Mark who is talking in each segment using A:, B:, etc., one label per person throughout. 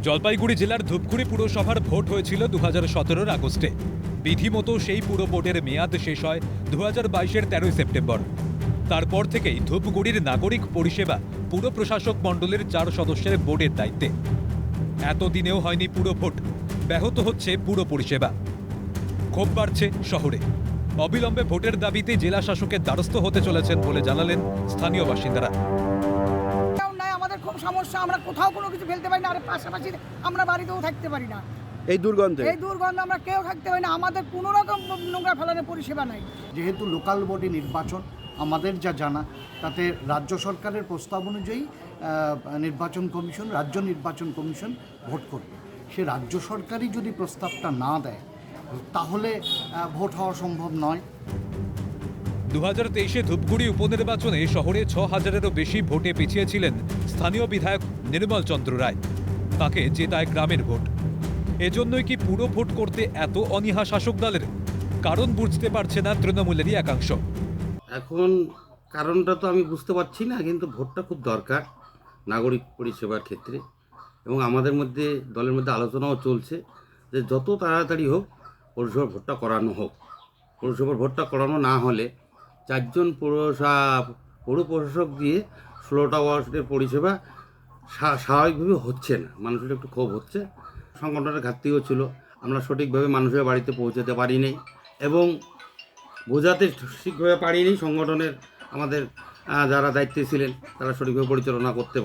A: জলপাইগুড়ি জেলার ধূপগুড়ি পুরসভার ভোট হয়েছিল 2017 আগস্টে। বিধিমতো সেই পুরো ভোটের মেয়াদ শেষ হয় 2022-এর 13 সেপ্টেম্বর। তারপর থেকেই ধূপগুড়ির নাগরিক পরিষেবা পুর প্রশাসক মণ্ডলের 4 সদস্যের বোর্ডের দায়িত্বে। এতদিনেও হয়নি পুরো ভোট, ব্যাহত হচ্ছে পুর পরিষেবা। ক্ষোভ বাড়ছে শহরে। অবিলম্বে ভোটের দাবিতে জেলা শাসকের দ্বারস্থ হতে চলেছেন বলে জানালেন স্থানীয় বাসিন্দারা।
B: আমাদের খুব সমস্যা, আমরা কোথাও কোনো কিছু ফেলতে পারি না, আর পাশাপাশি আমরা বাড়িতেও থাকতে পারি না।
C: এই দুর্গন্ধে
B: আমরা কেউ থাকতে পারি না, আমাদের কোনো রকম নোংরা ফেলানোর পরিষেবা নাই।
D: যেহেতু লোকাল বডি নির্বাচন, আমাদের যা জানা তাতে রাজ্য সরকারের প্রস্তাব অনুযায়ী রাজ্য নির্বাচন কমিশন ভোট করবে। সে রাজ্য সরকারই যদি প্রস্তাবটা না দেয় তাহলে ভোট হওয়া সম্ভব নয়।
A: 2023-এ ধূপগুড়ি উপনির্বাচনে শহরে 6,000-এরও বেশি ভোটে পিছিয়েছিলেন স্থানীয় বিধায়ক নির্মল চন্দ্র রায়। তাকে জেতায় গ্রামের ভোট। এজন্যই কি পুরো ভোট করতে এত অনীহা শাসক দলের? কারণ বুঝতে পারছে না তৃণমূলেরই একাংশ।
E: এখন কারণটা তো আমি বুঝতে পারছি না, কিন্তু ভোটটা খুব দরকার নাগরিক পরিষেবার ক্ষেত্রে, এবং আমাদের মধ্যে দলের মধ্যে আলোচনাও চলছে যে যত তাড়াতাড়ি হোক পৌরসভার ভোটটা করানো হোক। পৌরসভার ভোটটা করানো না হলে 4 জন পৌর প্রশাসক দিয়ে 16টা ওয়ার্ডের পরিষেবা স্বাভাবিকভাবে হচ্ছে না। মানুষের একটু ক্ষোভ হচ্ছে, সংগঠনের ঘাটতিও ছিল। আমরা সঠিকভাবে মানুষের বাড়িতে পৌঁছাতে পারিনি এবং বোঝাতে ঠিকভাবে পারিনি। সংগঠনের আমাদের যারা দায়িত্বে ছিলেন তারা সঠিকভাবে পরিচালনা করতে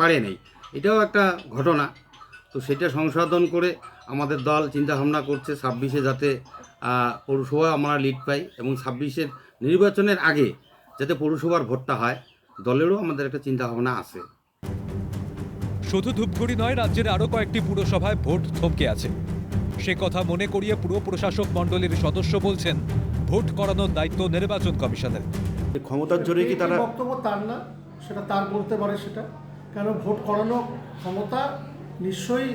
E: পারেনি। এটাও একটা ঘটনা। তো সেটা সংশোধন করে আমাদের দল চিন্তাভাবনা করছে 26-এ যাতে পৌরসভা আমরা লিড পাই, এবং 26-এর নির্বাচনের আগে যাতে পৌরসভার ভোটটা হয়, দলেরও আমাদের একটা চিন্তাভাবনা আছে।
A: শুধু ধূপগুড়ি নয়, রাজ্যের আরও কয়েকটি পুরসভায় ভোট থমকে আছে। সে কথা মনে করিয়ে পুর প্রশাসক মণ্ডলীর সদস্য বলছেন, ভোট করানোর দায়িত্ব নির্বাচন কমিশনের।
C: ক্ষমতার জোরে কি তারা
F: বক্তব্য তার না, সেটা তার বলতে পারে সেটা, কেন ভোট করানোর ক্ষমতা নিশ্চয়ই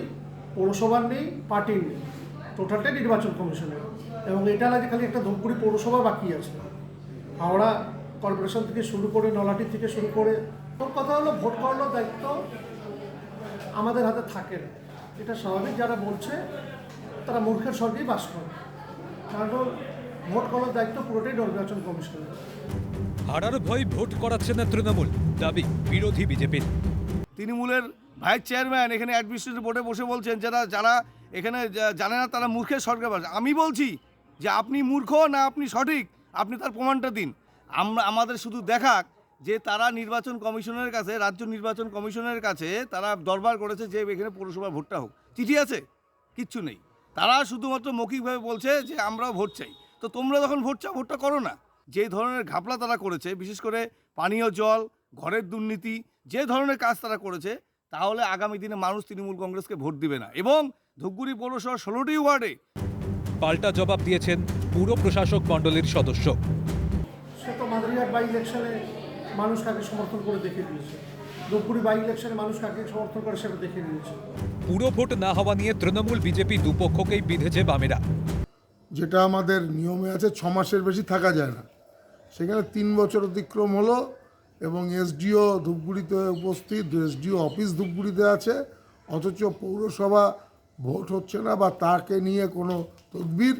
F: পৌরসভার নেই, পার্টির নেই, টোটালটাই নির্বাচন কমিশনের। এবং এটা না যে খালি একটা ধূপগুড়ি পৌরসভা বাকি আছে, হাওড়া কর্পোরেশন থেকে শুরু করে, নলাটি থেকে শুরু করে, সব কথা হলো ভোট করানোর দায়িত্ব আমাদের হাতে থাকে না। এটা স্বাভাবিক, যারা বলছে তারা মূর্খের স্বর্গেই বাস করে, কারণ ভোট করানোর দায়িত্ব পুরোটাই নির্বাচন কমিশনের।
A: হারার ভয় ভোট করাচ্ছে না তৃণমূল, দাবি বিরোধী বিজেপির।
G: তৃণমূলের ভাইস চেয়ারম্যান এখানে অ্যাডমিনিস্ট্রেটিভ বোর্ডে বসে বলছেন, যারা এখানে জানে না তারা মূর্খের স্বর্গে বাস। আমি বলছি যে আপনি মূর্খ না আপনি সঠিক, আপনি তার প্রমাণটা দিন। আমাদের শুধু দেখাক যে তারা নির্বাচন কমিশনের কাছে, রাজ্য নির্বাচন কমিশনের কাছে তারা দরবার করেছে যে এখানে পৌরসভার ভোটটা হোক। চিঠি আছে? কিচ্ছু নেই। তারা শুধুমাত্র মৌখিকভাবে বলছে যে আমরাও ভোট চাই। তো তোমরা যখন ভোট চাও, ভোটটা করো না। যে ধরনের ঘাপলা তারা করেছে, বিশেষ করে পানীয় জল, ঘরের দুর্নীতি, যে ধরনের কাজ তারা করেছে, তাহলে আগামী দিনে মানুষ তৃণমূল কংগ্রেসকে ভোট দিবে না। এবং ধূপগুড়ি পৌরসভার 16টি ওয়ার্ডে
A: পাল্টা জবাব দিয়েছেন পুর প্রশাসক মণ্ডলীর সদস্য।
F: সে তো মাদারিহাট বাই ইলেকশনে মানুষ কাকে সমর্থন করে দেখে দিয়েছে, ধূপগুড়ি বাই ইলেকশনে মানুষ কাকে সমর্থন করে সেটা দেখে নিয়েছে।
A: পুরো ভোট না হওয়া নিয়ে তৃণমূল বিজেপি দুপক্ষকেই বিঁধেছে বামেরা।
H: যেটা আমাদের নিয়মে আছে 6 মাসের বেশি থাকা যায় না, সেখানে 3 বছর অতিক্রম হলো এবং এসডিও ধূপগুড়িতে উপস্থিত, এসডিও অফিস ধূপগুড়িতে আছে, অথচ পৌরসভা ভোট হচ্ছে না বা তাকে নিয়ে কোনো তদবির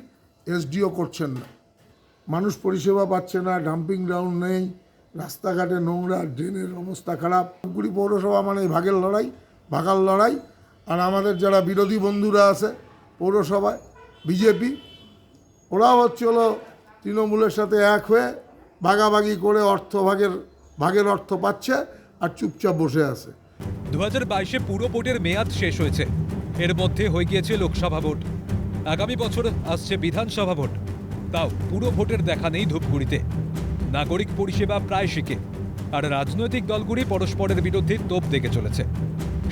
H: এসডিও করছেন না। মানুষ পরিষেবা পাচ্ছে না, ডাম্পিং গ্রাউন্ড নেই, রাস্তাঘাটে নোংরা, ড্রেনের অবস্থা খারাপ। ধূপগুড়ি পৌরসভা মানে ভাগার লড়াই। আর আমাদের যারা বিরোধী বন্ধুরা আছে পৌরসভায়, বিজেপি, ওরাও হলো তৃণমূলের সাথে এক হয়ে ভাগাভাগি করে ভাগের অর্থ পাচ্ছে আর চুপচাপ বসে আছে।
A: 2022-এ পুরো ভোটের মেয়াদ শেষ হয়েছে। এর মধ্যে হয়ে গিয়েছে লোকসভা ভোট। আগামী বছর আসছে বিধানসভা ভোট। তাও পুরো ভোটের দেখা নেই ধূপগুড়িতে। নাগরিক পরিষেবা প্রায় শিখে, আর রাজনৈতিক দলগুলি পরস্পরের বিরুদ্ধে তোপ দেখে চলেছে।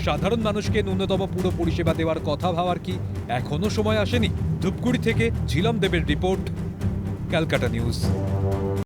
A: সাধারণ মানুষকে ন্যূনতম পুরো পরিষেবা দেওয়ার কথা ভাবার কি এখনো সময় আসেনি? ধূপগুড়ি থেকে ঝিলম দেবের রিপোর্ট, ক্যালকাটা নিউজ।